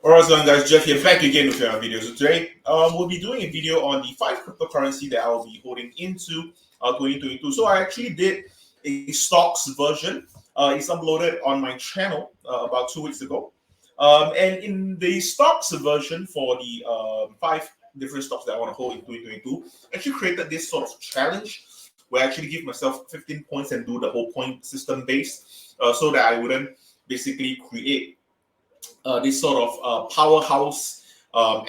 Alright, so guys, Jeff here, back again with another video. So today, we'll be doing a video on the 5 cryptocurrency that I'll be holding into 2022. So I actually did a stocks version. It's uploaded on my channel about 2 weeks ago. And in the stocks version for the 5 different stocks that I want to hold in 2022, I actually created this sort of challenge where I actually give myself 15 points and do the whole point system base so that I wouldn't basically create this sort of powerhouse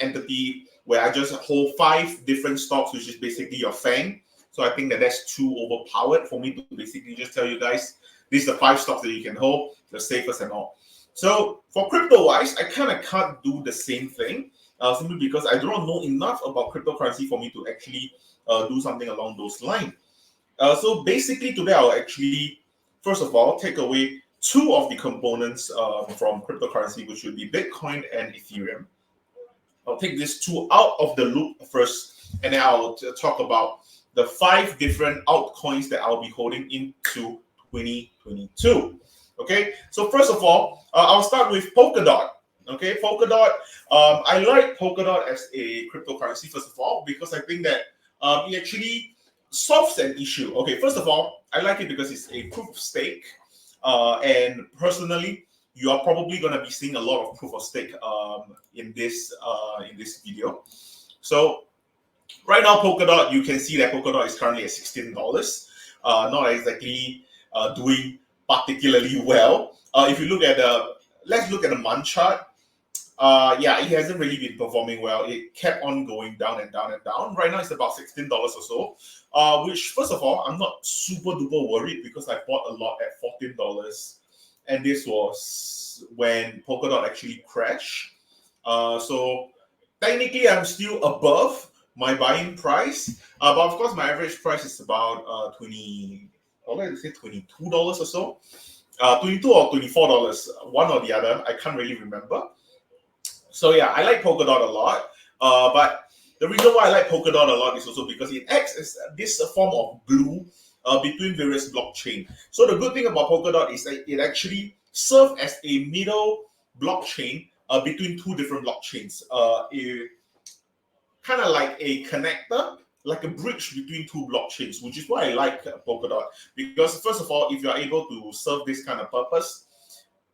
entity where I just hold 5 different stocks, which is basically your FANG. So I think that's too overpowered for me to basically just tell you guys, these are the 5 stocks that you can hold, the safest and all. So for crypto-wise, I kind of can't do the same thing simply because I do not know enough about cryptocurrency for me to actually do something along those lines. So basically today I'll actually, first of all, take away 2 of the components from cryptocurrency, which would be Bitcoin and Ethereum. I'll take these 2 out of the loop first, and then I'll talk about the 5 different altcoins that I'll be holding into 2022. Okay, so first of all, I'll start with Polkadot. Okay, Polkadot. I like Polkadot as a cryptocurrency, first of all, because I think that it actually solves an issue. Okay, first of all, I like it because it's a proof of stake. And personally, you are probably going to be seeing a lot of proof of stake in this video. So right now, Polkadot, you can see that Polkadot is currently at $16. Not exactly doing particularly well. If you look at let's look at the month chart. Yeah, it hasn't really been performing well. It kept on going down and down and down. Right now, it's about $16 or so. Which, first of all, I'm not super duper worried because I bought a lot at $14, and this was when Polkadot actually crashed. So technically, I'm still above my buying price, but of course, my average price is about $22 or so, $22 or $24, one or the other. I can't really remember. So yeah, I like Polkadot a lot, but the reason why I like Polkadot a lot is also because it acts as this form of glue between various blockchain. So the good thing about Polkadot is that it actually serves as a middle blockchain between 2 different blockchains. Kind of like a connector, like a bridge between 2 blockchains, which is why I like Polkadot. Because first of all, if you're able to serve this kind of purpose,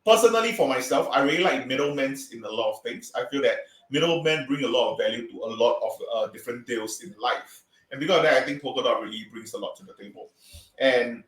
personally for myself, I really like middlemen in a lot of things. I feel that middlemen bring a lot of value to a lot of different deals in life. And because of that, I think Polkadot really brings a lot to the table. And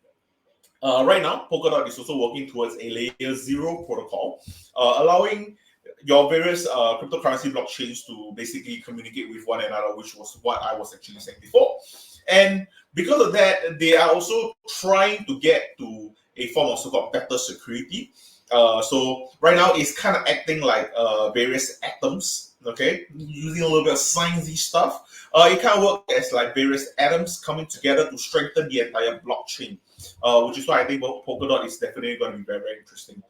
right now, Polkadot is also working towards a layer 0 protocol, allowing your various cryptocurrency blockchains to basically communicate with one another, which was what I was actually saying before. And because of that, they are also trying to get to a form of so-called better security. So right now it's kind of acting like various atoms, okay, using a little bit of sciencey stuff. It kind of works as like various atoms coming together to strengthen the entire blockchain, which is why I think Polkadot is definitely going to be very, very interesting.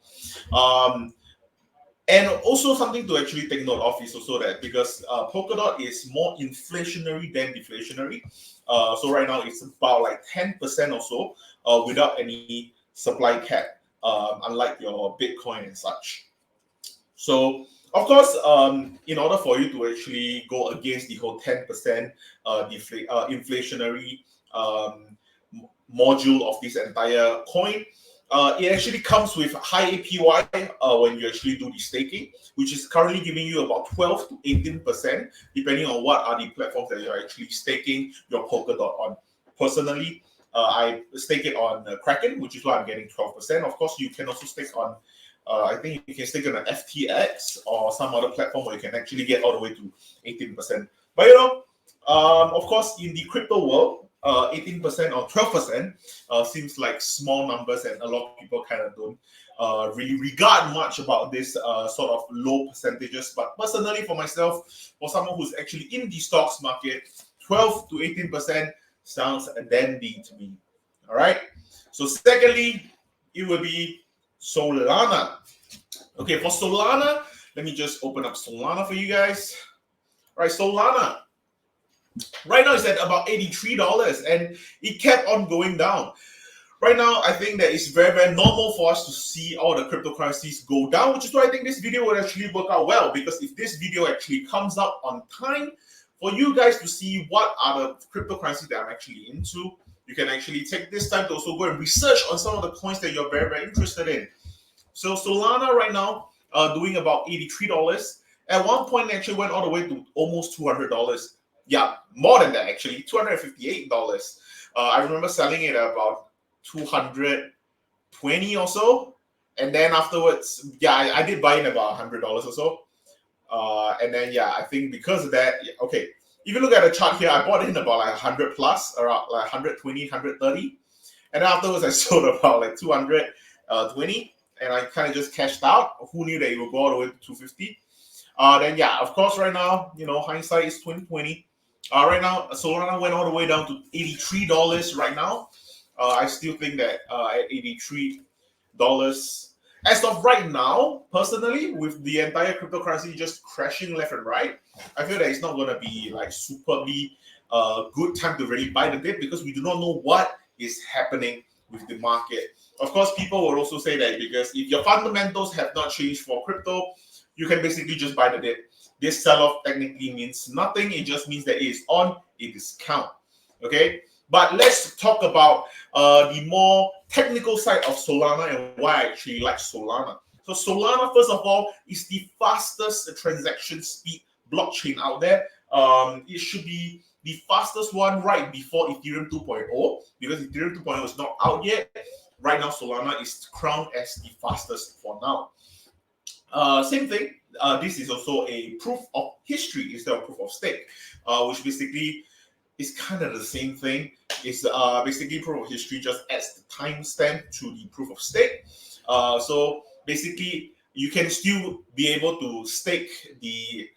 And also something to actually take note of is also that because Polkadot is more inflationary than deflationary. So right now it's about like 10% or so without any supply cap. Unlike your Bitcoin and such. So, of course, in order for you to actually go against the whole 10% inflationary module of this entire coin, it actually comes with high APY when you actually do the staking, which is currently giving you about 12 to 18%, depending on what are the platforms that you're actually staking your Polkadot on. Personally, I stake it on Kraken, which is why I'm getting 12%. Of course, you can also stake on, I think you can stake on an FTX or some other platform where you can actually get all the way to 18%. But you know, of course, in the crypto world, 18% or 12% seems like small numbers, and a lot of people kind of don't really regard much about this sort of low percentages. But personally, for myself, for someone who's actually in the stocks market, 12 to 18% sounds dandy to me. All right. So secondly, it will be Solana. Okay, for Solana, let me just open up Solana for you guys. All right, Solana. Right now it's at about $83, and it kept on going down. right now, I think that it's very, very normal for us to see all the cryptocurrencies go down, which is why I think this video would actually work out well, because if this video actually comes out on time for you guys to see what are the cryptocurrencies that I'm actually into, you can actually take this time to also go and research on some of the coins that you're very, very interested in. So Solana right now doing about $83. At one point, it actually went all the way to almost $200. Yeah, more than that actually, $258. I remember selling it at about 220 or so, and then afterwards, yeah, I did buy it about $100 or so. And then yeah, I think because of that, yeah, okay. If you look at the chart here, I bought in about like 100 plus, around like 120, 130, and then afterwards I sold about like 220, and I kind of just cashed out. Who knew that it would go all the way to 250? Then yeah, of course, right now, hindsight is 2020. Right now, Solana went all the way down to $83 right now. I still think that at $83, as of right now, personally, with the entire cryptocurrency just crashing left and right, I feel that it's not going to be like superbly good time to really buy the dip, because we do not know what is happening with the market. Of course, people will also say that because if your fundamentals have not changed for crypto, you can basically just buy the dip. This sell-off technically means nothing. It just means that it is on a discount. Okay, but let's talk about the more technical side of Solana and why I actually like Solana. So Solana, first of all, is the fastest transaction speed blockchain out there. It should be the fastest one right before Ethereum 2.0, because Ethereum 2.0 is not out yet. Right now, Solana is crowned as the fastest for now. Same thing. This is also a proof of history instead of proof of stake, which basically is kind of the same thing. It's basically proof of history just adds the timestamp to the proof of stake. So basically, you can still be able to stake the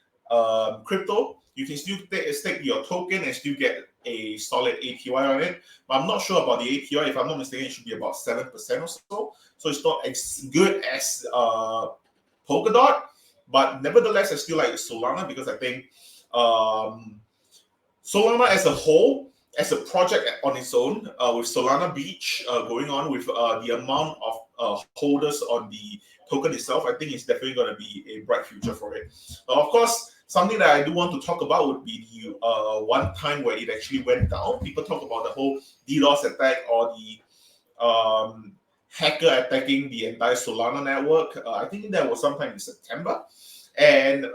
crypto. You can still stake your token and still get a solid APY on it. But I'm not sure about the APY. If I'm not mistaken, it should be about 7% or so. So it's not as good as Polkadot, but nevertheless, I still like Solana, because I think Solana as a whole, as a project on its own, with Solana Beach going on, with the amount of holders on the token itself, I think it's definitely going to be a bright future for it. Of course, something that I do want to talk about would be the one time where it actually went down. People talk about the whole DDoS attack, or the hacker attacking the entire Solana network. I think that was sometime in September. And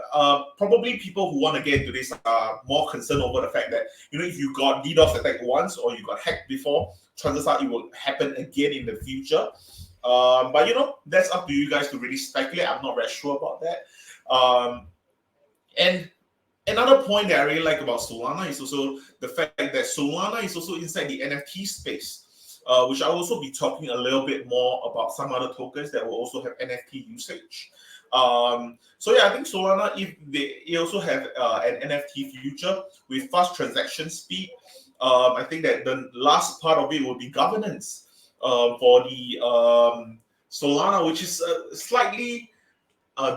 probably people who want to get into this are more concerned over the fact that, if you got DDoS attacked once or you got hacked before, chances are it will happen again in the future. But that's up to you guys to really speculate. I'm not very sure about that. And another point that I really like about Solana is also the fact that Solana is also inside the NFT space. Which I'll also be talking a little bit more about some other tokens that will also have NFT usage. So yeah, I think Solana, they also have an NFT future with fast transaction speed. I think that the last part of it will be governance for the Solana, which is slightly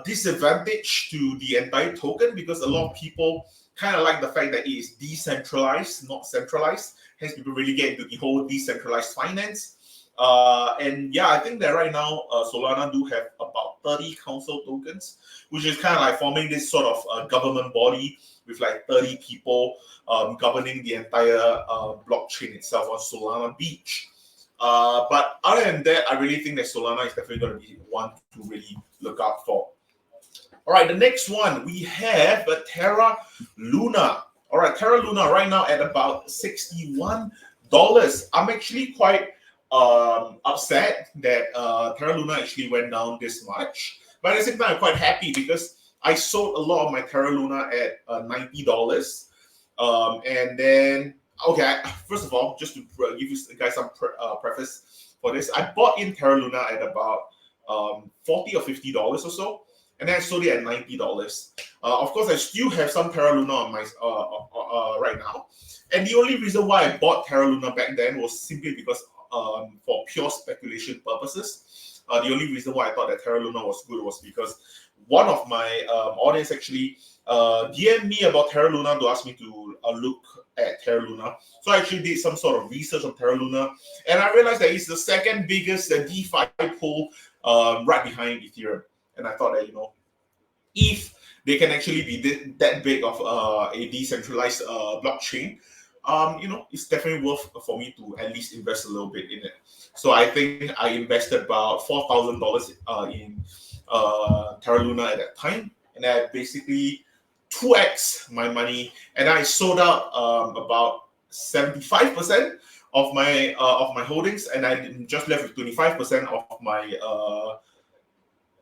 disadvantage to the entire token, because a lot of people kind of like the fact that it is decentralized, not centralized. Hence, people really get into the whole decentralized finance. And yeah, I think that right now Solana do have about 30 council tokens, which is kind of like forming this sort of government body with like 30 people governing the entire blockchain itself on Solana Beach. But other than that, I really think that Solana is definitely going to be one to really look out for. All right, the next one we have Terra Luna. All right, Terra Luna right now at about $61. I'm actually quite upset that Terra Luna actually went down this much. But at the same time, I'm quite happy because I sold a lot of my Terra Luna at $90. And then, okay, first of all, just to give you guys some preface for this, I bought in Terra Luna at about $40 or $50 or so. And then I sold it at $90. Of course, I still have some Terra Luna on my right now. And the only reason why I bought Terra Luna back then was simply because for pure speculation purposes. The only reason why I thought that Terra Luna was good was because one of my audience actually DM me about Terra Luna to ask me to look at Terra Luna. So I actually did some sort of research on Terra Luna, and I realized that it's the second biggest DeFi pool, right behind Ethereum. And I thought that, if they can actually be that big of a decentralized blockchain, it's definitely worth for me to at least invest a little bit in it. So I think I invested about $4,000 in Terra Luna at that time, and I basically 2x my money, and I sold out about 75% of my holdings, and I just left with 25% of my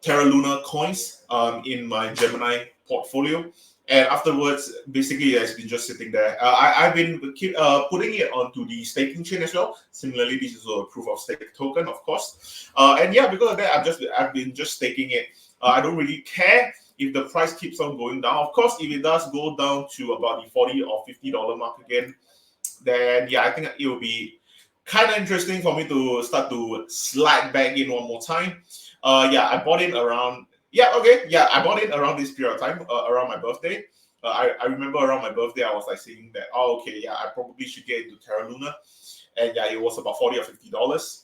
Terra Luna coins in my Gemini portfolio. And afterwards, basically, it's been just sitting there. I've been putting it onto the staking chain as well. Similarly, this is a proof of stake token, of course. And yeah, because of that, I've been just staking it. I don't really care if the price keeps on going down. Of course, if it does go down to about the $40 or $50 mark again, then yeah, I think it will be kind of interesting for me to start to slide back in one more time. Yeah, I bought it around. Yeah, okay. Yeah, I bought it around this period of time, around my birthday. I remember around my birthday, I was like saying that, oh, okay, yeah, I probably should get into Terra Luna, and yeah, it was about $40 or $50.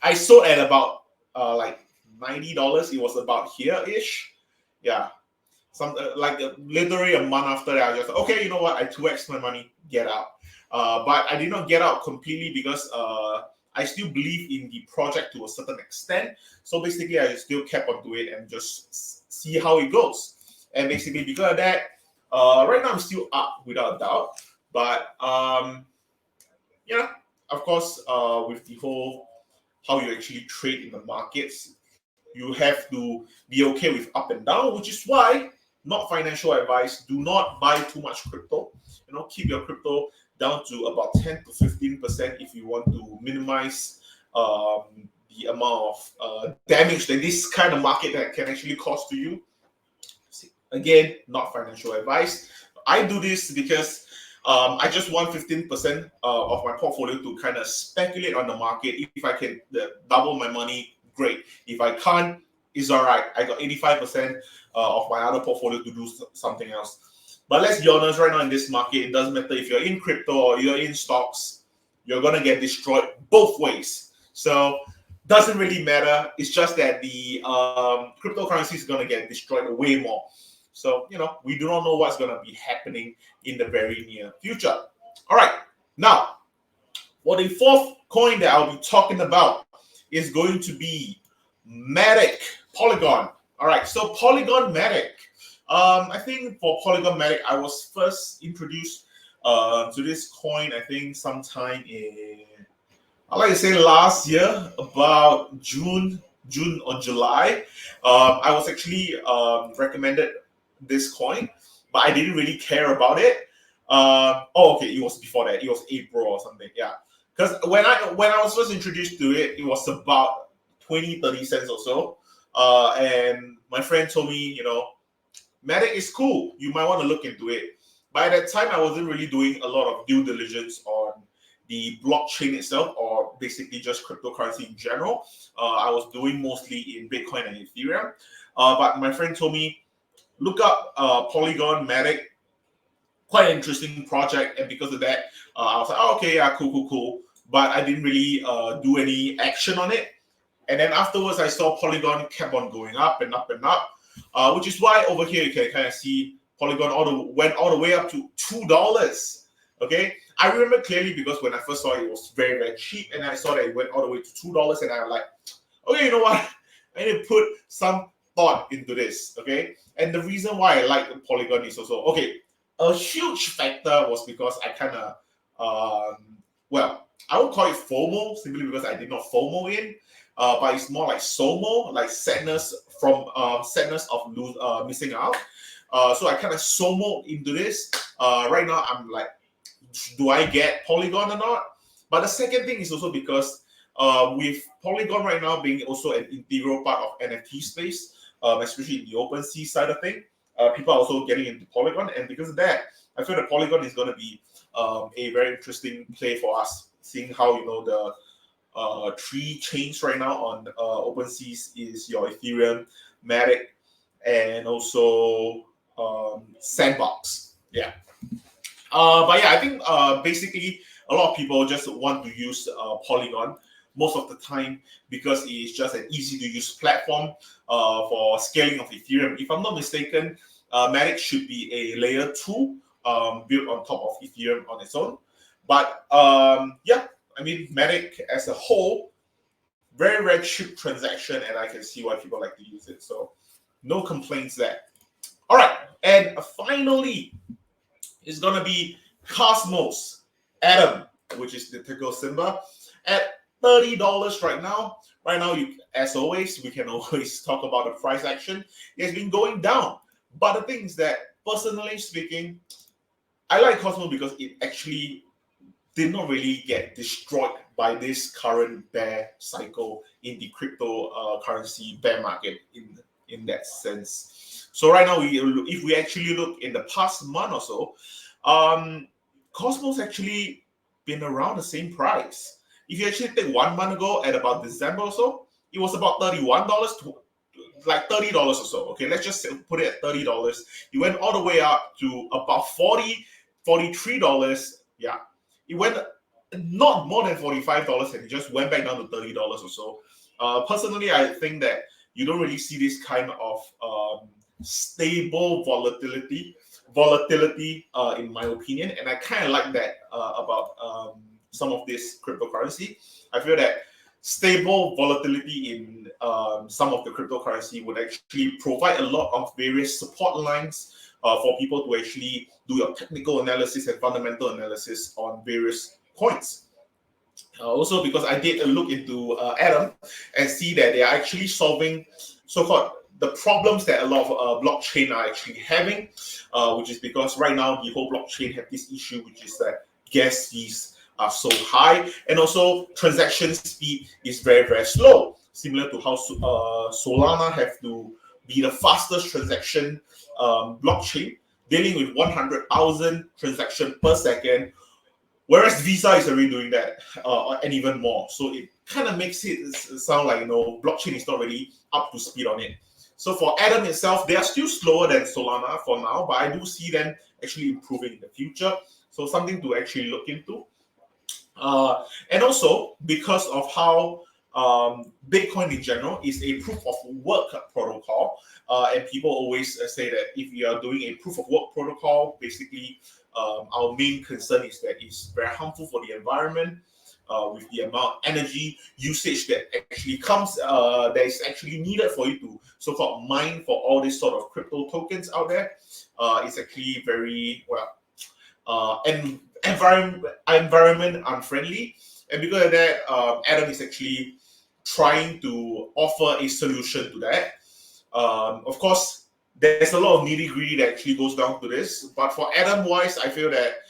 I sold at about like $90. It was about here ish. Yeah, some literally a month after that, I just okay, you know what? I 2x my money, get out. But I did not get out completely because I still believe in the project to a certain extent. So basically, I still kept on to it and just see how it goes. And basically, because of that, right now I'm still up without a doubt. But yeah, of course, with the whole how you actually trade in the markets, you have to be okay with up and down, which is why, not financial advice, do not buy too much crypto. Keep your crypto down to about 10 to 15% if you want to minimize the amount of damage that this kind of market that can actually cause to you. Again, not financial advice. I do this because I just want 15% of my portfolio to kind of speculate on the market. If I can double my money, great. If I can't, it's all right. I got 85% of my other portfolio to do something else. But let's be honest, right now in this market, it doesn't matter if you're in crypto or you're in stocks, you're going to get destroyed both ways. So doesn't really matter. It's just that the cryptocurrency is going to get destroyed way more. So, we do not know what's going to be happening in the very near future. All right. Now, for the fourth coin that I'll be talking about is going to be Matic, Polygon. All right. So Polygon Matic. I think for Polygon Matic, I was first introduced to this coin, I think sometime in, I like to say last year, about June or July. I was actually recommended this coin, but I didn't really care about it. Okay, it was before that. It was April or something. Yeah, because when I was first introduced to it, it was about 20-30 cents or so. And my friend told me, Matic is cool. You might want to look into it. By that time, I wasn't really doing a lot of due diligence on the blockchain itself, or basically just cryptocurrency in general. I was doing mostly in Bitcoin and Ethereum. But my friend told me, look up Polygon Matic. Quite an interesting project, and because of that, I was like, oh, okay, yeah, cool. But I didn't really do any action on it. And then afterwards, I saw Polygon kept on going up and up and up. Which is why over here you can kind of see Polygon went all the way up to $2. Okay, I remember clearly because when I first saw it, it was very, very cheap, and I saw that it went all the way to $2, and I was like, okay, you know what? I need to put some thought into this. Okay, and the reason why I like the Polygon is also a huge factor was because I kind of I would call it FOMO simply because I did not FOMO in. But it's more like SOMO, like sadness of missing out. So I kind of SOMO into this. Right now, I'm like, do I get Polygon or not? But the second thing is also because with Polygon right now being also an integral part of NFT space, especially in the OpenSea side of thing, people are also getting into Polygon, and because of that, I feel that Polygon is going to be a very interesting play for us, seeing how the three chains right now on OpenSea is your Ethereum, Matic, and also sandbox. Yeah. But yeah, I think basically a lot of people just want to use Polygon most of the time because it's just an easy to use platform for scaling of Ethereum. If I'm not mistaken, Matic should be a layer 2 built on top of Ethereum on its own. But yeah, I mean, Matic as a whole, very, very cheap transaction, and I can see why people like to use it. So no complaints there. All right, and finally, it's gonna be Cosmos Atom, which is the ticker symbol, at $30 right now. Right now, as always, we can always talk about the price action. It has been going down, but the thing is that, personally speaking, I like Cosmos because it actually did not really get destroyed by this current bear cycle in the cryptocurrency bear market in that sense. So right now, if we actually look in the past month or so, Cosmos actually been around the same price. If you actually take 1 month ago at about December or so, it was about $31 to like $30 or so. Okay, let's just put it at $30. It went all the way up to about $43. Yeah, it went not more than $45 and it just went back down to $30 or so. Personally, I think that you don't really see this kind of stable volatility in my opinion, and I kind of like that about some of this cryptocurrency. I feel that stable volatility in some of the cryptocurrency would actually provide a lot of various support lines for people to actually do your technical analysis and fundamental analysis on various coins. Also, because I did a look into Atom and see that they are actually solving so-called the problems that a lot of blockchain are actually having, which is because right now the whole blockchain have this issue, which is that gas fees are so high, and also transaction speed is very, very slow, similar to how Solana have to be the fastest transaction blockchain, dealing with 100,000 transactions per second, whereas Visa is already doing that and even more. So it kind of makes it sound like, blockchain is not really up to speed on it. So for Atom itself, they are still slower than Solana for now, but I do see them actually improving in the future. So something to actually look into. And also because of how Bitcoin in general is a proof of work protocol, and people always say that if you are doing a proof of work protocol, basically our main concern is that it's very harmful for the environment. With the amount of energy usage that actually comes, that is actually needed for you to so-called mine for all these sort of crypto tokens out there, it's actually very and environment unfriendly. And because of that, Atom is actually trying to offer a solution to that. Of course, there's a lot of nitty-gritty that actually goes down to this. But for Atom wise, I feel that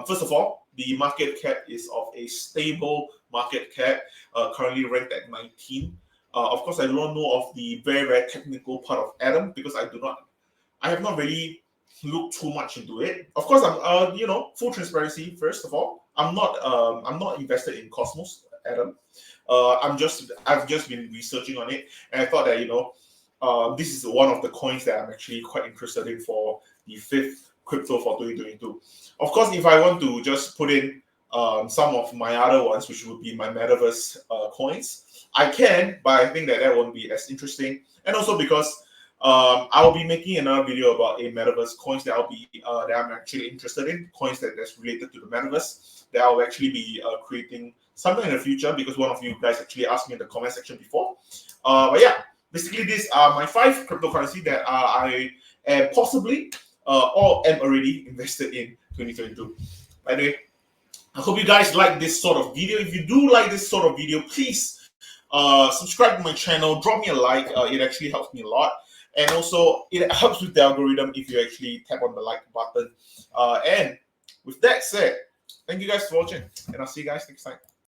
first of all, the market cap is of a stable market cap, currently ranked at 19. Of course, I do not know of the very, very technical part of Atom because I have not really looked too much into it. Of course, I'm full transparency. First of all, I'm not invested in Cosmos Atom. I've just been researching on it, and I thought that this is one of the coins that I'm actually quite interested in for the fifth crypto for 2022. Of course, if I want to just put in some of my other ones, which would be my metaverse coins, I can, but I think that won't be as interesting. And also because I'll be making another video about a metaverse coins that that I'm actually interested in, coins that's related to the metaverse, that I'll actually be creating something in the future, because one of you guys actually asked me in the comment section before. But yeah, basically these are my 5 cryptocurrency that I am possibly or am already invested in 2022. By the way, I hope you guys like this sort of video. If you do like this sort of video, please subscribe to my channel, drop me a like. It actually helps me a lot. And also, it helps with the algorithm if you actually tap on the like button. And with that said, thank you guys for watching, and I'll see you guys next time.